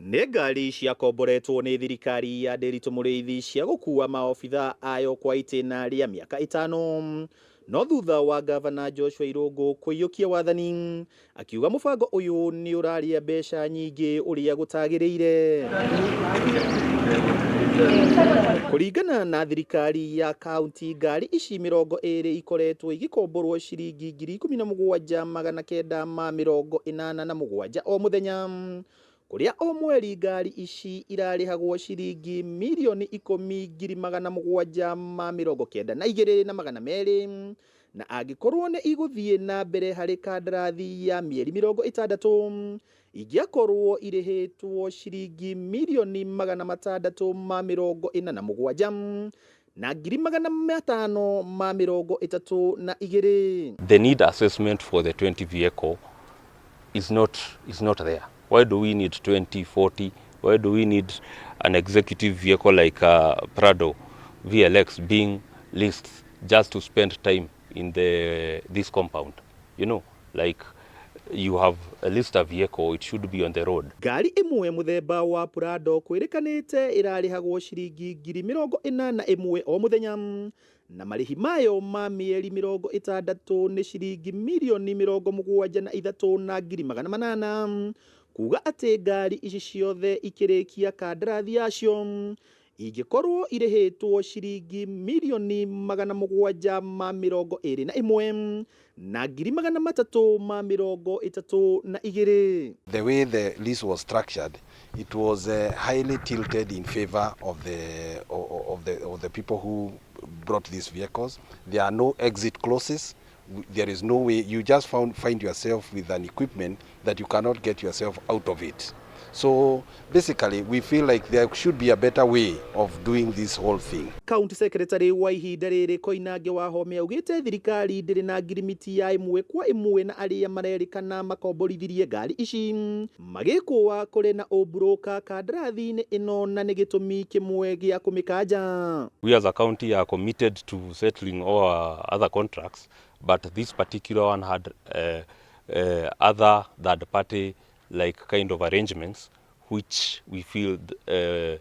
Ngari ciakomboretwo ni thirikari ya ndĩritũ mũrĩithi cia gũkua maobitha ayo kwa itĩna rĩa mĩaka 5 no thutha wa gavana Joshua Irungu kũiyũkia wathani akiuga mũbango ũyũ nĩ ũraria mbeca nyingĩ ũrĩa gũtagĩrĩire. Kũringana na thirikari ya kaunti, ngari ici 20 ikoretwo igikomborwo ciringi 17,987 o mũthenya, kuria o mweri ngari ici irarihagwo ciringi milioni 10,792 na angikorwo ni iguthie na mbere hari kandarathi ya mieri 60 ingiakorwo irihitwo ciringi milioni 647 na 532. The need assessment for the 20 vehicle is not there. Why do we need 20, 40? Why do we need an executive vehicle like Prado VLX being leased just to spend time in this compound? You know, like you have a list of vehicle, it should be on the road. Ngari imwe muthemba wa Prado kwirikanite irarihagwo ciringi 81,000 o muthenya, na marihi mayo ma mieri 60 ni ciringi milioni 73,800, kuga ati ngari ici ciothe ikirikia kandarathi yacio ingikorwo irihitwo ciringi milioni 721 na 332. The way the lease was structured, it was highly tilted in favor of the people who brought these vehicles. There are no exit clauses. There is no way, you just find yourself with an equipment that you cannot get yourself out of it. So basically we feel like there should be a better way of doing this whole thing. County Secretary wa ihinda rĩrĩ Koinange Wahome augĩte thirikari ndĩrĩ na ngirimiti ya ĩmwe kwa ĩmwe na arĩa marerĩkana makomborithirie ngari ici magĩkũa kũrĩ na ũmbroka kandarathi-inĩ ĩno na nĩ gĩtũmi kĩmwe gĩa kũmĩkanja. We as a county are committed to settling all our other contracts, but this particular one had other third party like kind of arrangements which we feel it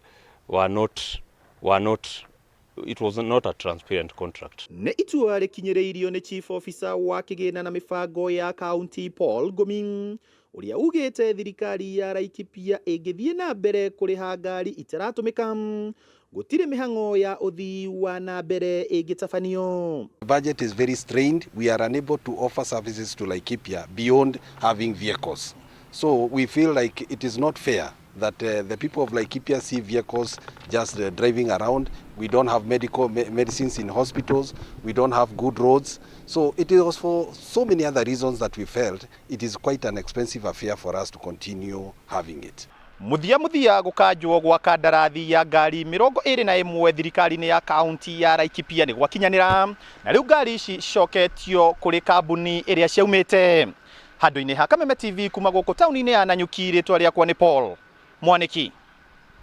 was not a transparent contract. Ne itua rĩkinyĩrĩirio nĩ chief officer wa kĩgĩna na mĩbango ya county Paul Gomin, uria ugĩte thirikari ya Laikipia ĩngĩthiĩ na mbere kũrĩha ngari itaratũmĩka gũtirĩ mĩhang'o ya ũthii wa na mbere ĩngĩtabanio. The budget is very strained. We are unable to offer services to Laikipia beyond having vehicles. So we feel like it is not fair that the people of Laikipia see vehicles just driving around. We don't have medicines in hospitals. We don't have good roads. So it was for so many other reasons that we felt it is quite an expensive affair for us to continue having it. Muthia gukanjwo gwa kandarathi ya ngari 21 thirikari-inĩ ya kaunti ya Laikipia nĩ gwakinyanĩra, na rĩu ngari ici cocoketio kũrĩ kambuni ĩrĩa ciaumĩte. Handũ-inĩ ha Kameme TV kuma gũkũ taũni-inĩ ya Nanyuki, rĩtwa rĩakwa nĩ Paul Mwaniki.